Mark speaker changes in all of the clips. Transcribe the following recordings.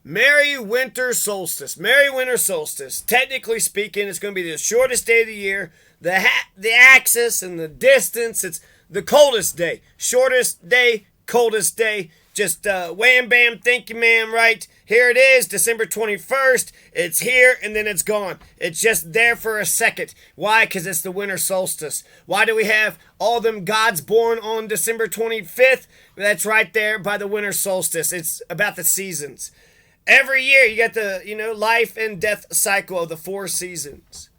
Speaker 1: Merry winter solstice. Merry winter solstice. Technically speaking, it's going to be the shortest day of the year. The axis and the distance, it's the coldest day. Shortest day, coldest day. Just wham bam, thank you ma'am, right? Here it is, December 21st. It's here and then it's gone. It's just there for a second. Why? Because it's the winter solstice. Why do we have all them gods born on December 25th? That's right there by the winter solstice. It's about the seasons. Every year you got the, life and death cycle of the 4 seasons.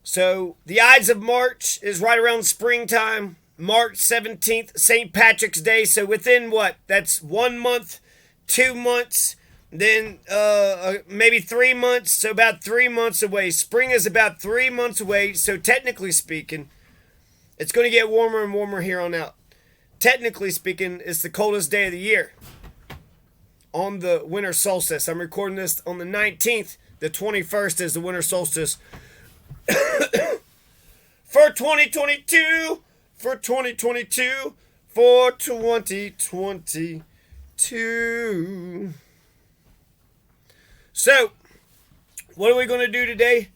Speaker 1: So the Ides of March is right around springtime. March 17th, St. Patrick's Day. So within what? That's 1 month, 2 months, then maybe 3 months. So about 3 months away. Spring is about 3 months away. So technically speaking, it's going to get warmer and warmer here on out. Technically speaking, it's the coldest day of the year on the winter solstice. I'm recording this on the 19th. The 21st is the winter solstice for 2022. For 2022. For 2022. So, what are we going to do today?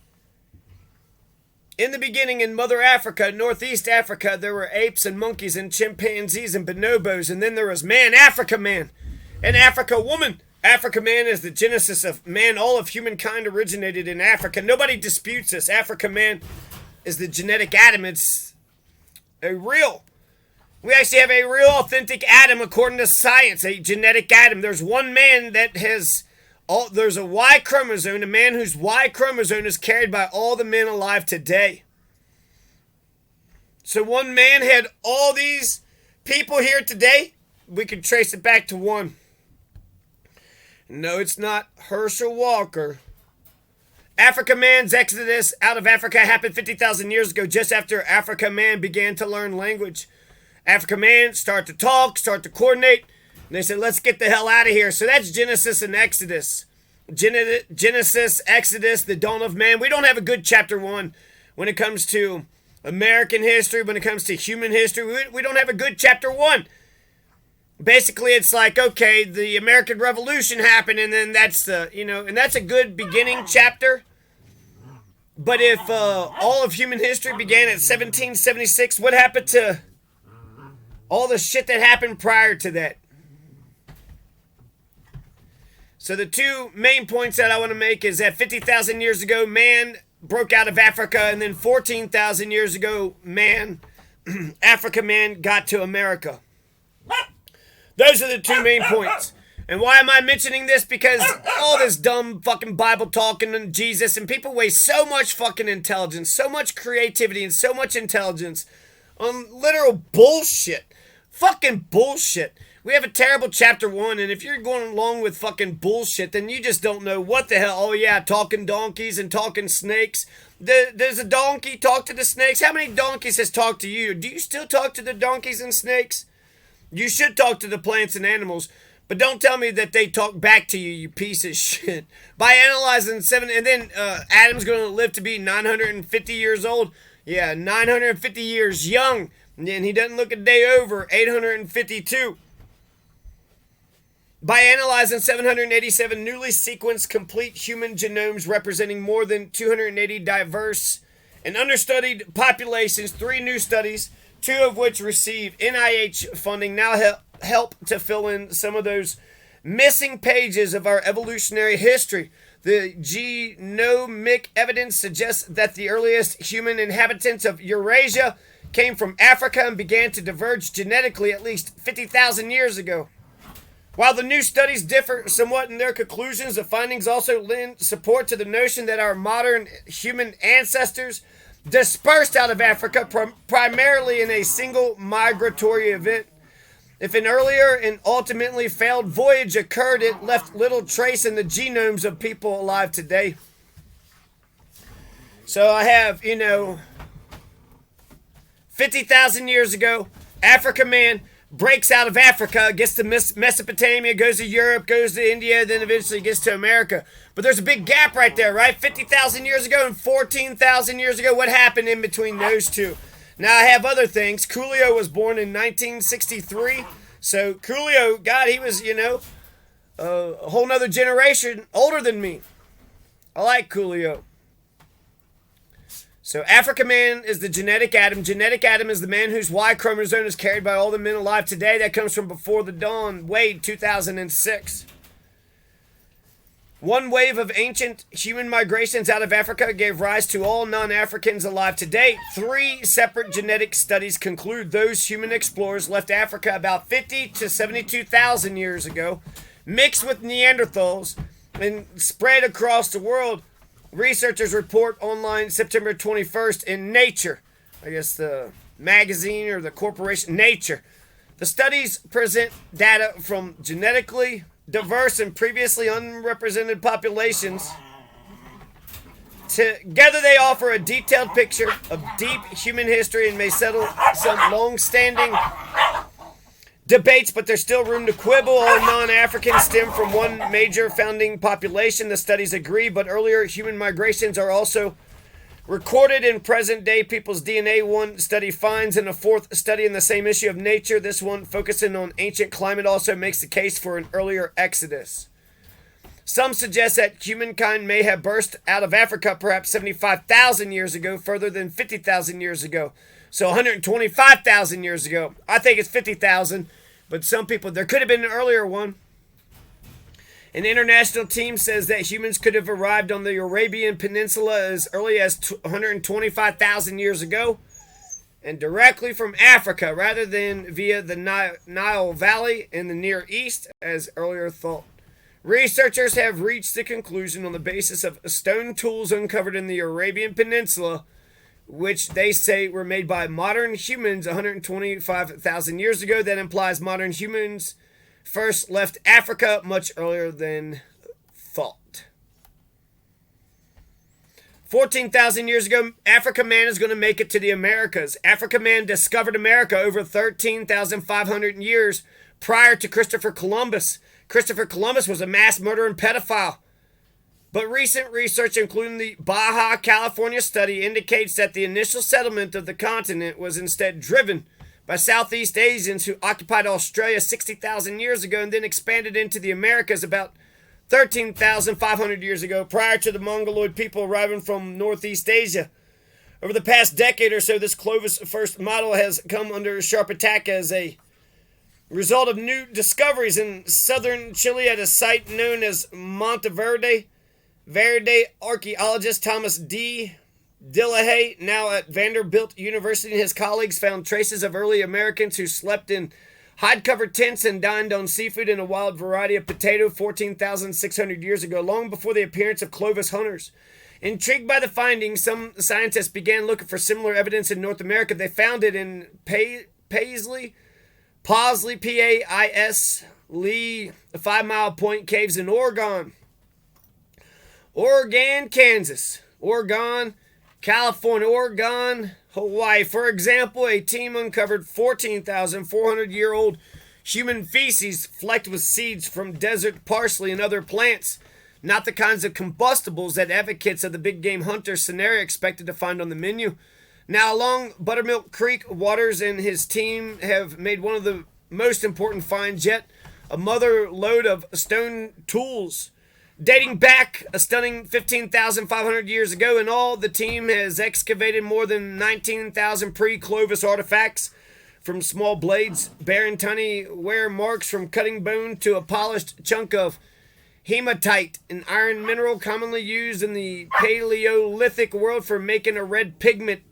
Speaker 1: In the beginning, in Mother Africa, Northeast Africa, there were apes and monkeys and chimpanzees and bonobos, and then there was man, Africa man, and Africa woman. Africa man is the genesis of man. All of humankind originated in Africa. Nobody disputes this. Africa man is the genetic Adam. It's we actually have a real authentic Adam according to science, a genetic Adam. There's one man that has there's a Y chromosome, a man whose Y chromosome is carried by all the men alive today. So one man had all these people here today. We can trace it back to one. No, it's not Herschel Walker. Africa man's exodus out of Africa happened 50,000 years ago, just after Africa man began to learn language. Africa man start to talk, start to coordinate, and they said, let's get the hell out of here. So that's Genesis and Exodus. Genesis, Exodus, the dawn of man. We don't have a good chapter 1 when it comes to American history, when it comes to human history. We don't have a good chapter 1. Basically, it's like, okay, the American Revolution happened, and then that's and that's a good beginning chapter. But if all of human history began at 1776, what happened to all the shit that happened prior to that? So the two main points that I want to make is that 50,000 years ago, man broke out of Africa, and then 14,000 years ago, Africa man got to America. Those are the two main points. And why am I mentioning this? Because all this dumb fucking Bible talking and Jesus, and people waste so much fucking intelligence, so much creativity, and so much intelligence on literal bullshit. Fucking bullshit. We have a terrible chapter 1, and if you're going along with fucking bullshit, then you just don't know what the hell. Oh yeah, talking donkeys and talking snakes. Does a donkey talk to the snakes? How many donkeys has talked to you? Do you still talk to the donkeys and snakes? You should talk to the plants and animals, but don't tell me that they talk back to you, you piece of shit. By analyzing 7, and then Adam's going to live to be 950 years old. Yeah, 950 years young, and he doesn't look a day over 852. By analyzing 787 newly sequenced complete human genomes representing more than 280 diverse and understudied populations, 3 new studies, 2 of which receive NIH funding, now help to fill in some of those missing pages of our evolutionary history. The genomic evidence suggests that the earliest human inhabitants of Eurasia came from Africa and began to diverge genetically at least 50,000 years ago. While the new studies differ somewhat in their conclusions, the findings also lend support to the notion that our modern human ancestors dispersed out of Africa primarily in a single migratory event. If an earlier and ultimately failed voyage occurred, it left little trace in the genomes of people alive today. So I have, 50,000 years ago, Africa man breaks out of Africa, gets to Mesopotamia, goes to Europe, goes to India, then eventually gets to America. But there's a big gap right there, right? 50,000 years ago and 14,000 years ago. What happened in between those two? Now I have other things. Coolio was born in 1963. So Coolio, God, he was, a whole nother generation older than me. I like Coolio. So Africa man is the genetic Adam. Genetic Adam is the man whose Y chromosome is carried by all the men alive today. That comes from Before the Dawn, Wade, 2006. One wave of ancient human migrations out of Africa gave rise to all non-Africans alive today. 3 separate genetic studies conclude those human explorers left Africa about 50 to 72,000 years ago, mixed with Neanderthals, and spread across the world. Researchers report online September 21st in Nature, I guess the magazine or the corporation, Nature. The studies present data from genetically diverse and previously unrepresented populations. Together they offer a detailed picture of deep human history and may settle some long-standing debates, but there's still room to quibble. All non-Africans stem from one major founding population. The studies agree, but earlier human migrations are also recorded in present-day people's DNA. One study finds in a 4th study in the same issue of Nature. This one, focusing on ancient climate, also makes the case for an earlier exodus. Some suggest that humankind may have burst out of Africa perhaps 75,000 years ago, further than 50,000 years ago. So 125,000 years ago. I think it's 50,000, but some people, there could have been an earlier one. An international team says that humans could have arrived on the Arabian Peninsula as early as 125,000 years ago, and directly from Africa rather than via the Nile Valley in the Near East, as earlier thought. Researchers have reached the conclusion on the basis of stone tools uncovered in the Arabian Peninsula, which they say were made by modern humans 125,000 years ago. That implies modern humans first left Africa much earlier than thought. 14,000 years ago, Africa man is going to make it to the Americas. Africa man discovered America over 13,500 years prior to Christopher Columbus. Christopher Columbus was a mass murderer and pedophile. But recent research, including the Baja California study, indicates that the initial settlement of the continent was instead driven by Southeast Asians who occupied Australia 60,000 years ago and then expanded into the Americas about 13,500 years ago, prior to the Mongoloid people arriving from Northeast Asia. Over the past decade or so, this Clovis first model has come under sharp attack as a result of new discoveries in southern Chile at a site known as Monteverde. Archaeologist Thomas D. Dillahay, now at Vanderbilt University, and his colleagues found traces of early Americans who slept in hide-covered tents and dined on seafood and a wild variety of potato 14,600 years ago, long before the appearance of Clovis hunters. Intrigued by the findings, some scientists began looking for similar evidence in North America. They found it in Paisley, P-A-I-S-Lee, the 5 Mile Point Caves in Oregon, Kansas, Oregon, California, Oregon, Hawaii. For example, a team uncovered 14,400-year-old human feces flecked with seeds from desert parsley and other plants. Not the kinds of combustibles that advocates of the big game hunter scenario expected to find on the menu. Now, along Buttermilk Creek, Waters and his team have made one of the most important finds yet, a mother lode of stone tools dating back a stunning 15,500 years ago. In all, the team has excavated more than 19,000 pre-Clovis artifacts, from small blades bearing tiny wear marks from cutting bone to a polished chunk of hematite, an iron mineral commonly used in the Paleolithic world for making a red pigment.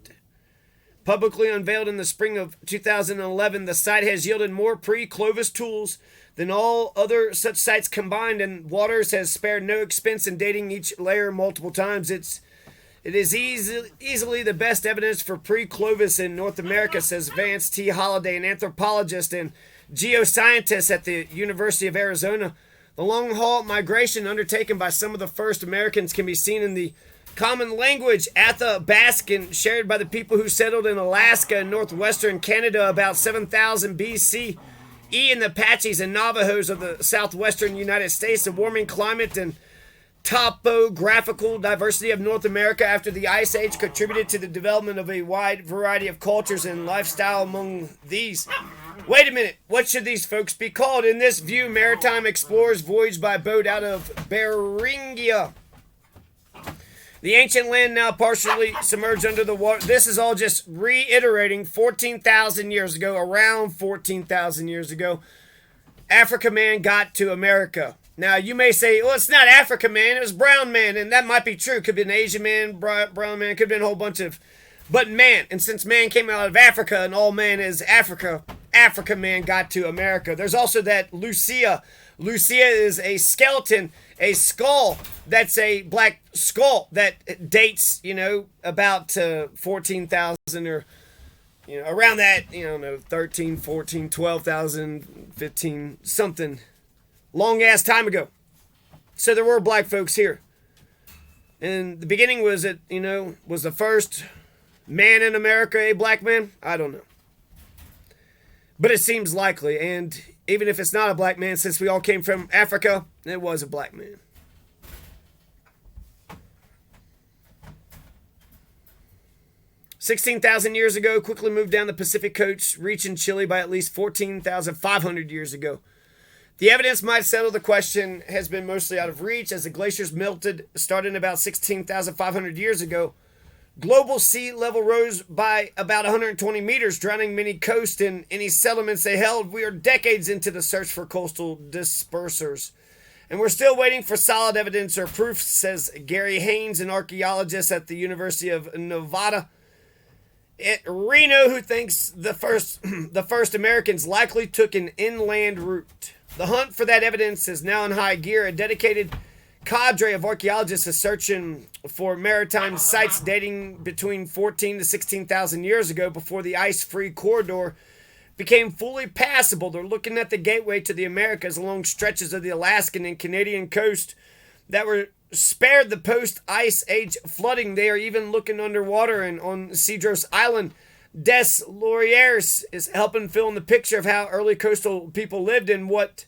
Speaker 1: Publicly unveiled in the spring of 2011, the site has yielded more pre-Clovis tools than all other such sites combined, and Waters has spared no expense in dating each layer multiple times. It is easily the best evidence for pre-Clovis in North America, says Vance T. Holliday, an anthropologist and geoscientist at the University of Arizona. The long-haul migration undertaken by some of the first Americans can be seen in the common language Athabascan, shared by the people who settled in Alaska and northwestern Canada about 7,000 BC. And the Apaches and Navajos of the southwestern United States. The warming climate and topographical diversity of North America after the Ice Age contributed to the development of a wide variety of cultures and lifestyle among these. Wait a minute. What should these folks be called? In this view, maritime explorers voyaged by boat out of Beringia. The ancient land now partially submerged under the water. This is all just reiterating 14,000 years ago, around 14,000 years ago, Africa man got to America. Now, you may say, well, it's not Africa man, it was brown man, and that might be true. Could have been Asian man, brown man, could have been a whole bunch of... But man, and since man came out of Africa and all man is Africa, Africa man got to America. There's also that Lucia. Lucia is a skeleton, a skull. That's a black skull that dates, about 14,000 or, around that, 13, 14, 12,000, 15, something. Long ass time ago. So there were black folks here. And the beginning was was the first man in America a black man? I don't know. But it seems likely. And even if it's not a black man, since we all came from Africa, it was a black man. $16,000 years ago, quickly moved down the Pacific coast, reaching Chile by at least 14,500 years ago. The evidence might settle the question has been mostly out of reach as the glaciers melted starting about 16,500 years ago. Global sea level rose by about 120 meters, drowning many coasts and any settlements they held. We are decades into the search for coastal dispersers. And we're still waiting for solid evidence or proof, says Gary Haynes, an archaeologist at the University of Nevada at Reno, who thinks the first Americans likely took an inland route. The hunt for that evidence is now in high gear. A dedicated cadre of archaeologists is searching for maritime sites dating between 14 to 16,000 years ago before the ice-free corridor became fully passable. They're looking at the gateway to the Americas along stretches of the Alaskan and Canadian coast that were spared the post-ice age flooding. They are even looking underwater and on Cedros Island. Des Lauriers is helping fill in the picture of how early coastal people lived and what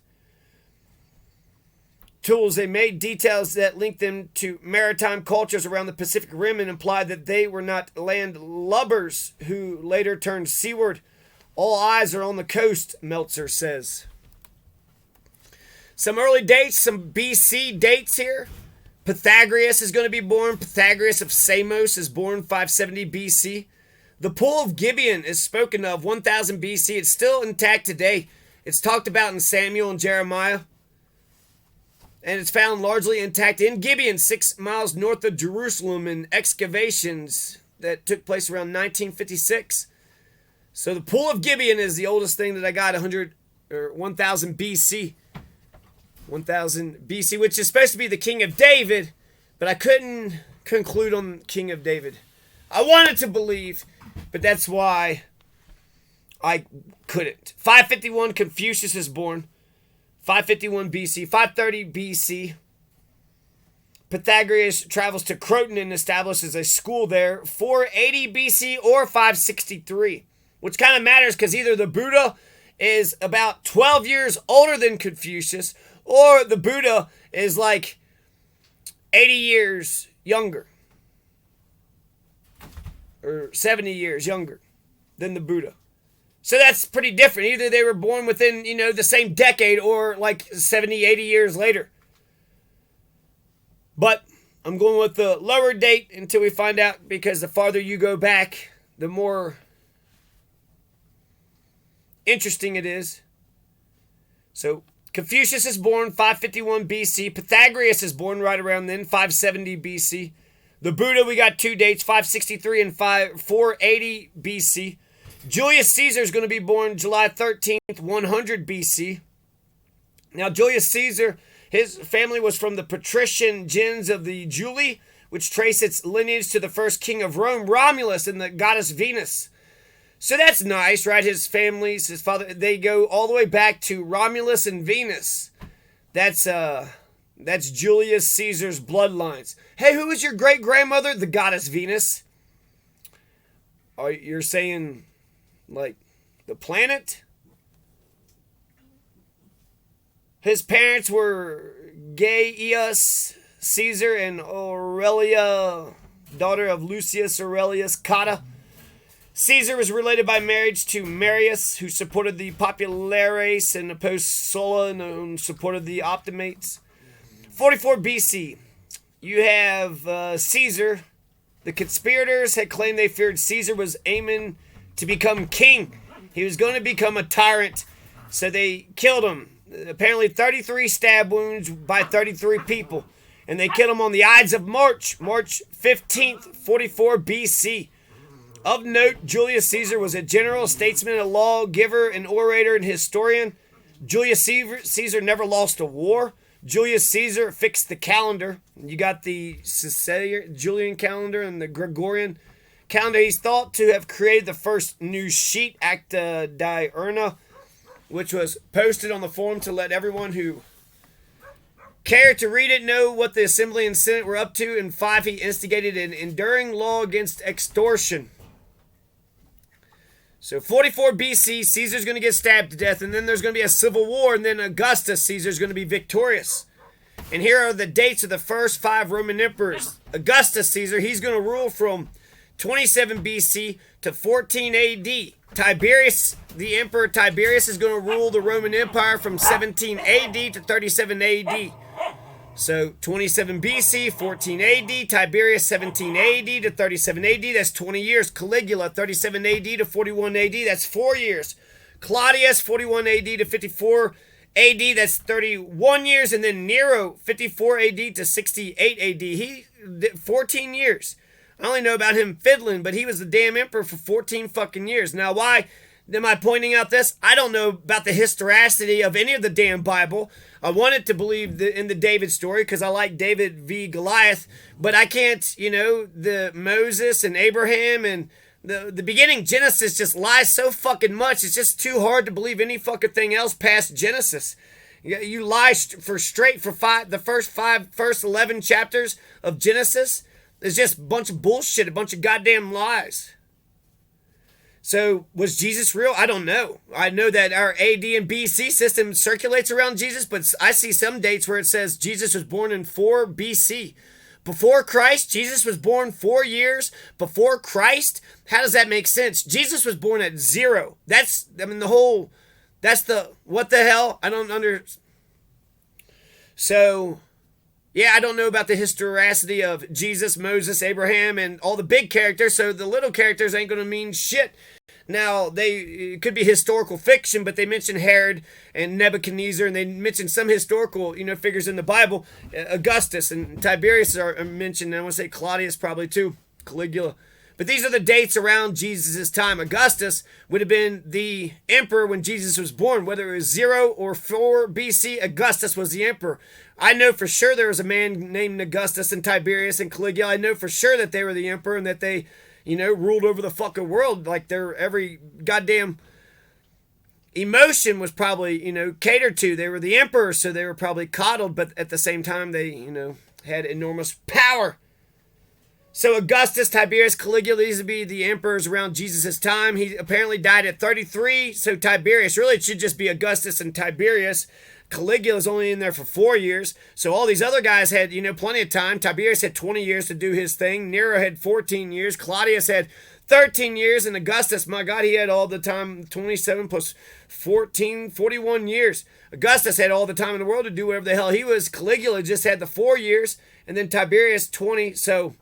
Speaker 1: tools they made, details that link them to maritime cultures around the Pacific Rim and imply that they were not landlubbers who later turned seaward. All eyes are on the coast, Meltzer says. Some early dates, some BC dates here. Pythagoras is going to be born. Pythagoras of Samos is born 570 BC. The Pool of Gibeon is spoken of 1000 BC. It's still intact today. It's talked about in Samuel and Jeremiah. And it's found largely intact in Gibeon, 6 miles north of Jerusalem, in excavations that took place around 1956. So the Pool of Gibeon is the oldest thing that I got, 1000 BC. 1000 BC, which is supposed to be the King of David, but I couldn't conclude on King of David. I wanted to believe, but that's why I couldn't. 551, Confucius is born. 551 BC. 530 BC. Pythagoras travels to Croton and establishes a school there. 480 BC or 563. Which kind of matters because either the Buddha is about 12 years older than Confucius or the Buddha is like 80 years younger. Or 70 years younger than the Buddha. So that's pretty different. Either they were born within, the same decade or like 70, 80 years later. But I'm going with the lower date until we find out, because the farther you go back, the more interesting it is. So Confucius is born 551 BC. Pythagoras is born right around then, 570 BC. The Buddha, we got two dates, 563 and 480 BC. Julius Caesar is going to be born July 13th, 100 BC. Now, Julius Caesar, his family was from the patrician gens of the Julii, which trace its lineage to the first king of Rome, Romulus, and the goddess Venus. So that's nice, right? His families, his father, they go all the way back to Romulus and Venus. That's Julius Caesar's bloodlines. Hey, who was your great-grandmother? The goddess Venus. Oh, you're saying, like, the planet? His parents were Gaius Caesar and Aurelia, daughter of Lucius Aurelius Cotta. Caesar was related by marriage to Marius, who supported the Populares and opposed Sulla and supported the Optimates. 44 BC, you have Caesar. The conspirators had claimed they feared Caesar was aiming to become king. He was going to become a tyrant, so they killed him. Apparently 33 stab wounds by 33 people. And they killed him on the Ides of March 15th, 44 BC. Of note, Julius Caesar was a general, statesman, a lawgiver, an orator, and historian. Julius Caesar never lost a war. Julius Caesar fixed the calendar. You got the Julian calendar and the Gregorian calendar. He's thought to have created the first news sheet, Acta Diurna, which was posted on the forum to let everyone who cared to read it know what the Assembly and Senate were up to. And 5, he instigated an enduring law against extortion. So 44 BC, Caesar's going to get stabbed to death, and then there's going to be a civil war, and then Augustus Caesar's going to be victorious. And here are the dates of the first 5 Roman emperors. Augustus Caesar, he's going to rule from 27 BC to 14 AD. Tiberius, the Emperor Tiberius, is going to rule the Roman Empire from 17 AD to 37 AD. So 27 BC, 14 AD, Tiberius 17 AD to 37 AD, that's 20 years. Caligula 37 AD to 41 AD, that's 4 years. Claudius 41 AD to 54 AD, that's 31 years. And then Nero 54 AD to 68 AD, he 14 years. I only know about him fiddling, but he was the damn emperor for 14 fucking years. Now why am I pointing out this? I don't know about the historicity of any of the damn Bible. I wanted to believe in the David story because I like David v. Goliath, but I can't, the Moses and Abraham and the beginning Genesis just lies so fucking much. It's just too hard to believe any fucking thing else past Genesis. You lie for the first 11 chapters of Genesis. It's just a bunch of bullshit, a bunch of goddamn lies. So, was Jesus real? I don't know. I know that our AD and BC system circulates around Jesus, but I see some dates where it says Jesus was born in 4 BC. Before Christ, Jesus was born 4 years before Christ. How does that make sense? Jesus was born at 0. What the hell? I don't understand. So, yeah, I don't know about the historicity of Jesus, Moses, Abraham, and all the big characters, so the little characters ain't going to mean shit. Now, it could be historical fiction, but they mention Herod and Nebuchadnezzar, and they mention some historical, figures in the Bible. Augustus and Tiberius are mentioned, and I want to say Claudius probably too, Caligula. But these are the dates around Jesus' time. Augustus would have been the emperor when Jesus was born. Whether it was 0 or 4 BC, Augustus was the emperor. I know for sure there was a man named Augustus and Tiberius and Caligula. I know for sure that they were the emperor and that they, ruled over the fucking world. Like every goddamn emotion was probably, catered to. They were the emperor, so they were probably coddled, but at the same time they, had enormous power. So Augustus, Tiberius, Caligula, these would be the emperors around Jesus' time. He apparently died at 33, so Tiberius, really it should just be Augustus and Tiberius. Caligula's only in there for 4 years, so all these other guys had, plenty of time. Tiberius had 20 years to do his thing. Nero had 14 years. Claudius had 13 years, and Augustus, my God, he had all the time, 27 plus 14, 41 years. Augustus had all the time in the world to do whatever the hell he was. Caligula just had the 4 years, and then Tiberius 20, so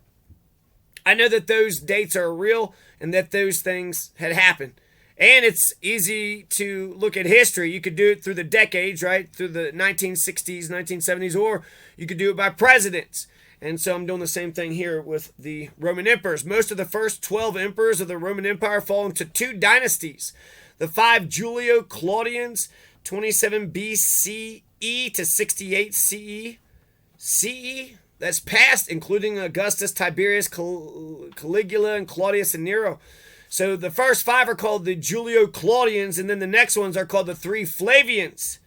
Speaker 1: I know that those dates are real and that those things had happened. And it's easy to look at history. You could do it through the decades, right? Through the 1960s, 1970s, or you could do it by presidents. And so I'm doing the same thing here with the Roman emperors. Most of the first 12 emperors of the Roman Empire fall into 2 dynasties. The 5 Julio-Claudians, 27 BCE to 68 CE. CE? That's past, including Augustus, Tiberius, Caligula, and Claudius and Nero. So the first 5 are called the Julio-Claudians, and then the next ones are called the 3 Flavians,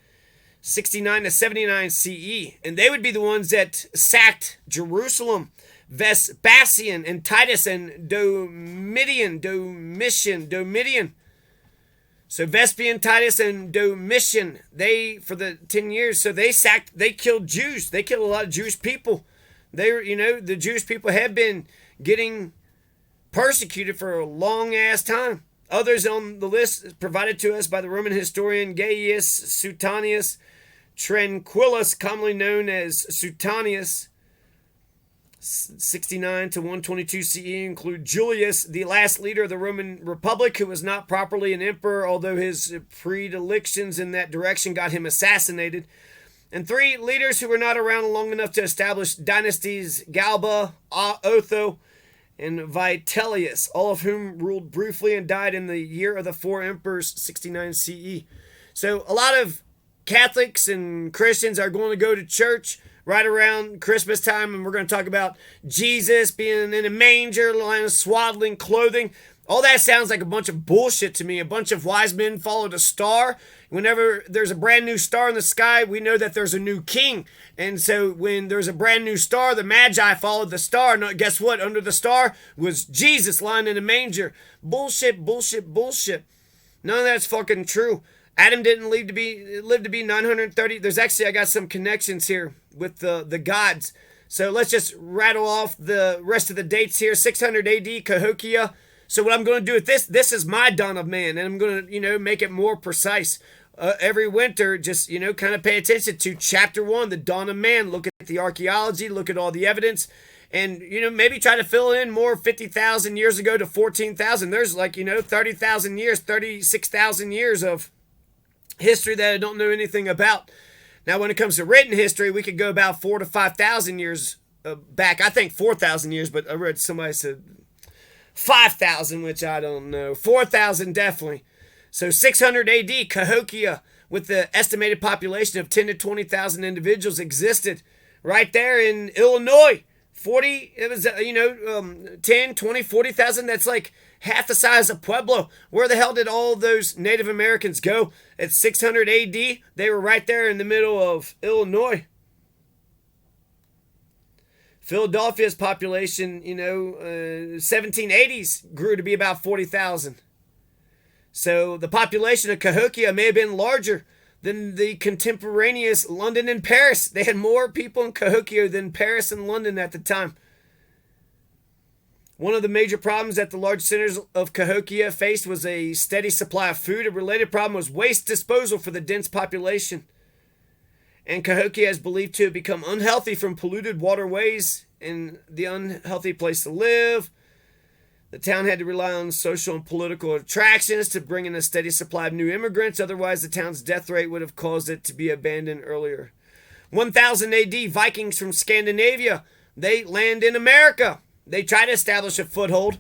Speaker 1: 69 to 79 CE. And they would be the ones that sacked Jerusalem. Vespasian and Titus and Domitian. So Vespasian, Titus, and Domitian, they, for the 10 years, so they killed Jews. They killed a lot of Jewish people. The Jewish people had been getting persecuted for a long ass time. Others on the list provided to us by the Roman historian Gaius Suetonius Tranquillus, commonly known as Suetonius, 69 to 122 CE, include Julius, the last leader of the Roman Republic, who was not properly an emperor, although his predilections in that direction got him assassinated. And 3 leaders who were not around long enough to establish dynasties: Galba, Otho, and Vitellius, all of whom ruled briefly and died in the year of the 4 emperors, 69 CE. So a lot of Catholics and Christians are going to go to church right around Christmas time, and we're going to talk about Jesus being in a manger, lying in swaddling clothing. All that sounds like a bunch of bullshit to me. A bunch of wise men followed a star. Whenever there's a brand new star in the sky, we know that there's a new king. And so when there's a brand new star, the Magi followed the star. And guess what? Under the star was Jesus lying in a manger. Bullshit, bullshit, bullshit. None of that's fucking true. Adam didn't live to be 930. There's actually, I got some connections here with the gods. So let's just rattle off the rest of the dates here. 600 AD, Cahokia. So what I'm going to do with this is my dawn of man, and I'm going to, make it more precise. Every winter, just, kind of pay attention to chapter 1, the dawn of man. Look at the archaeology, look at all the evidence, and, maybe try to fill in more 50,000 years ago to 14,000. There's 30,000 years, 36,000 years of history that I don't know anything about. Now, when it comes to written history, we could go about 4,000 to 5,000 years back. I think 4,000 years, but I read somebody said 5,000, which I don't know. 4,000 definitely. So 600 AD, Cahokia, with the estimated population of 10 to 20,000 individuals, existed right there in Illinois. 10, 20, 40,000. That's like half the size of Pueblo. Where the hell did all those Native Americans go? At 600 AD, they were right there in the middle of Illinois. Philadelphia's population, 1780s grew to be about 40,000. So the population of Cahokia may have been larger than the contemporaneous London and Paris. They had more people in Cahokia than Paris and London at the time. One of the major problems that the large centers of Cahokia faced was a steady supply of food. A related problem was waste disposal for the dense population. And Cahokia is believed to have become unhealthy from polluted waterways and the unhealthy place to live. The town had to rely on social and political attractions to bring in a steady supply of new immigrants. Otherwise, the town's death rate would have caused it to be abandoned earlier. 1000 AD, Vikings from Scandinavia. They land in America. They try to establish a foothold.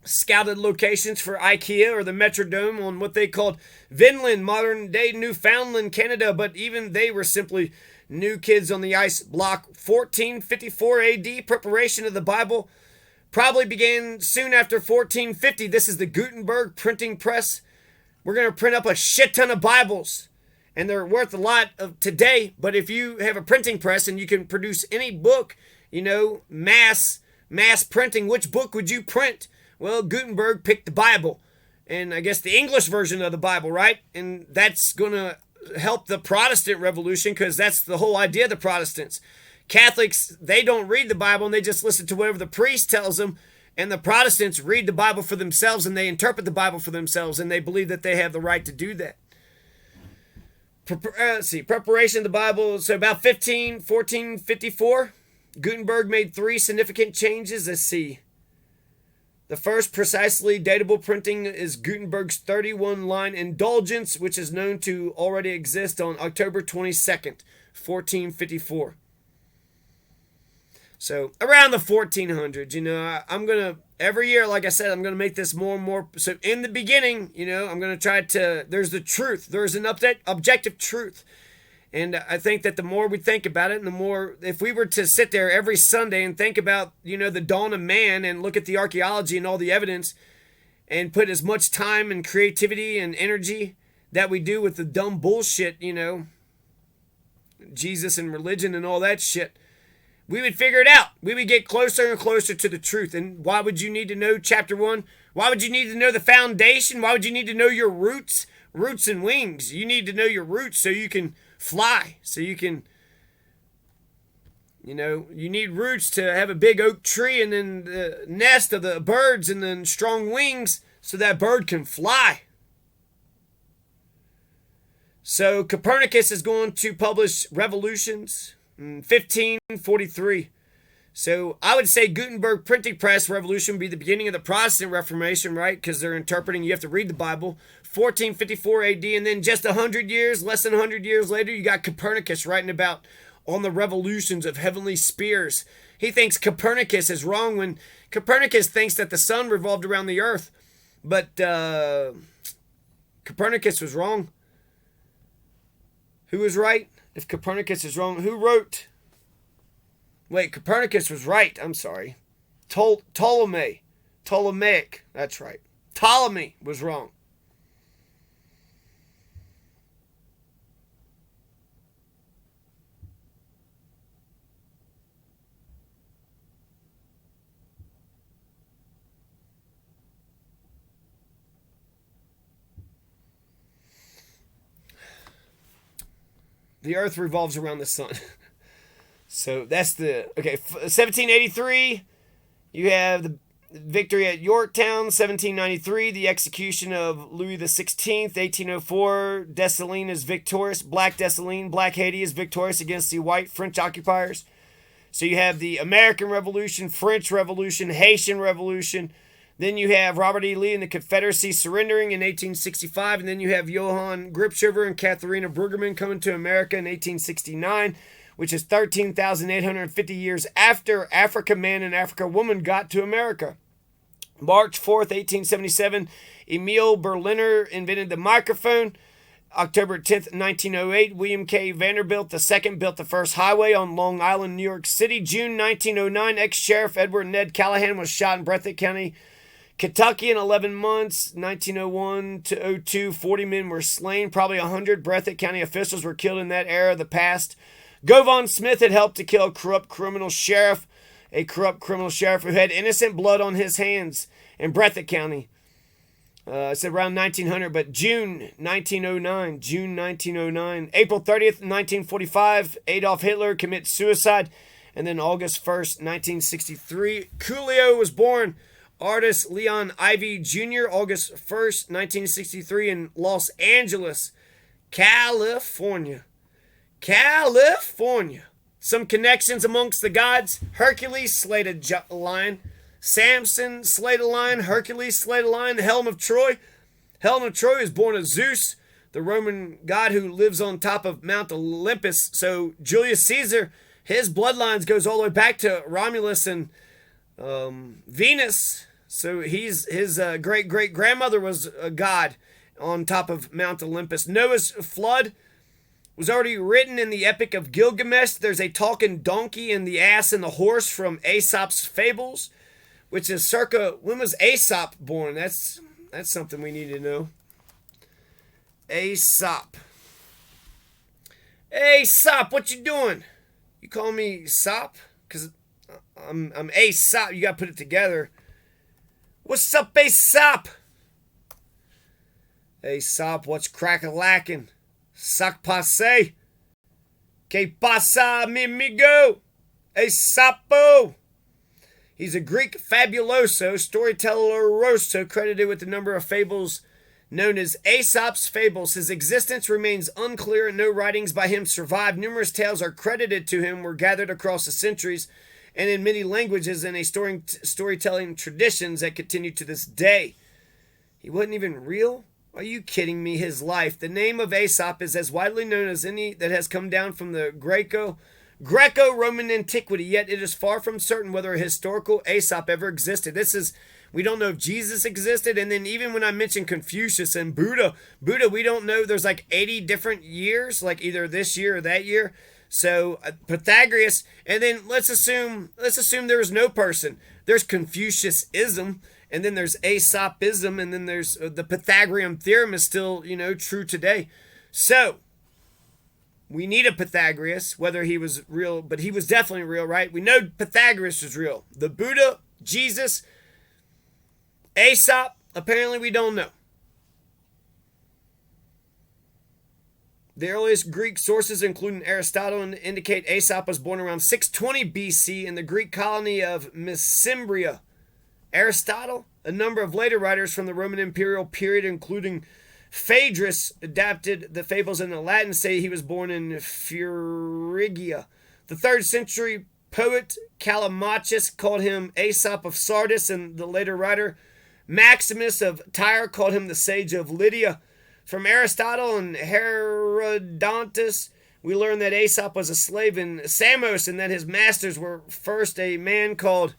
Speaker 1: Scouted locations for IKEA or the Metrodome on what they called Vinland, modern-day Newfoundland, Canada, but even they were simply new kids on the ice block. 1454 AD, preparation of the Bible probably began soon after 1450. This is the Gutenberg printing press. We're going to print up a shit ton of Bibles, and they're worth a lot of today, but if you have a printing press and you can produce any book, mass printing, which book would you print? Well, Gutenberg picked the Bible, and I guess the English version of the Bible, right? And that's going to help the Protestant Revolution, because that's the whole idea of the Protestants. Catholics, they don't read the Bible, and they just listen to whatever the priest tells them, and the Protestants read the Bible for themselves, and they interpret the Bible for themselves, and they believe that they have the right to do that. Preparation of the Bible, so about 1454, Gutenberg made 3 significant changes. Let's see. The first precisely datable printing is Gutenberg's 31-line indulgence, which is known to already exist on October 22nd, 1454. So around the 1400s, I'm going to, every year, like I said, I'm going to make this more and more. So in the beginning, I'm going to try to, there's the truth. There's an objective truth. And I think that the more we think about it, and the more, if we were to sit there every Sunday and think about, the dawn of man and look at the archaeology and all the evidence and put as much time and creativity and energy that we do with the dumb bullshit, Jesus and religion and all that shit, we would figure it out. We would get closer and closer to the truth. And why would you need to know chapter 1? Why would you need to know the foundation? Why would you need to know your roots? Roots and wings. You need to know your roots so you can fly, so you can You know, you need roots to have a big oak tree and then the nest of the birds and then strong wings so that bird can fly. So Copernicus is going to publish Revolutions in 1543. So I would say Gutenberg printing press revolution would be the beginning of the Protestant Reformation, right? Because they're interpreting, you have to read the Bible. 1454 AD, and then just 100 years, less than 100 years later, you got Copernicus writing about on the revolutions of heavenly spheres. He thinks Copernicus is wrong when Copernicus thinks that the sun revolved around the earth. But Copernicus was wrong. Who was right? If Copernicus is wrong, who wrote? Wait, Copernicus was right. I'm sorry. Ptolemaic. That's right. Ptolemy was wrong. The earth revolves around the sun. So that's the... Okay, 1783, you have the victory at Yorktown. 1793, the execution of Louis XVI. 1804, Dessalines is victorious. Black Dessalines, Black Haiti is victorious against the white French occupiers. So you have the American Revolution, French Revolution, Haitian Revolution. Then you have Robert E. Lee and the Confederacy surrendering in 1865. And then you have Johann Gripschover and Katharina Brueggemann coming to America in 1869, which is 13,850 years after Africa Man and Africa Woman got to America. March 4th, 1877, Emil Berliner invented the microphone. October 10th, 1908, William K. Vanderbilt II built the first highway on Long Island, New York City. June 1909, ex-sheriff Edward Ned Callahan was shot in Breathitt County, Kentucky in 11 months. 1901 to 02, 40 men were slain. Probably 100 Breathitt County officials were killed in that era of the past. Govan Smith had helped to kill a corrupt criminal sheriff who had innocent blood on his hands in Breathitt County. It's around 1900, but June 1909. April 30th, 1945, Adolf Hitler commits suicide. And then August 1st, 1963, Coolio was born. Artist Leon Ivy Jr., August 1st, 1963, in Los Angeles, California. Some connections amongst the gods. Hercules slayed a lion. Samson slayed a lion. Hercules slayed a lion. The Helm of Troy. Helm of Troy was born of Zeus, the Roman god who lives on top of Mount Olympus. So Julius Caesar, his bloodlines goes all the way back to Romulus and Venus. So his great-great-grandmother was a god on top of Mount Olympus. Noah's flood was already written in the Epic of Gilgamesh. There's a talking donkey and the ass and the horse from Aesop's Fables, which is circa... When was Aesop born? That's something we need to know. Aesop, what you doing? You call me Sop? Because I'm Aesop. You got to put it together. What's up, Aesop? Aesop, what's crack-a-lackin'? Sac passe. Que pasa, mi amigo? Aesopo. He's a Greek fabuloso, storyteller rosso, credited with the number of fables known as Aesop's Fables. His existence remains unclear and no writings by him survive. Numerous tales are credited to him, were gathered across the centuries and in many languages and storytelling traditions that continue to this day. He wasn't even real? Are you kidding me? His life. The name of Aesop is as widely known as any that has come down from the Greco-Roman antiquity, yet it is far from certain whether a historical Aesop ever existed. We don't know if Jesus existed, and then even when I mentioned Confucius and Buddha, we don't know. There's like 80 different years, like either this year or that year. So Pythagoras, and then let's assume there was no person. There's Confucianism, and then there's Aesopism, and then there's the Pythagorean theorem is still, true today. So we need a Pythagoras, whether he was real, but he was definitely real, right? We know Pythagoras was real. The Buddha, Jesus, Aesop, apparently we don't know. The earliest Greek sources, including Aristotle, indicate Aesop was born around 620 BC in the Greek colony of Mesembria. Aristotle, a number of later writers from the Roman imperial period, including Phaedrus, adapted the fables into Latin, say he was born in Phrygia. The 3rd century poet Callimachus called him Aesop of Sardis, and the later writer Maximus of Tyre called him the sage of Lydia. From Aristotle and Herodotus, we learn that Aesop was a slave in Samos and that his masters were first a man called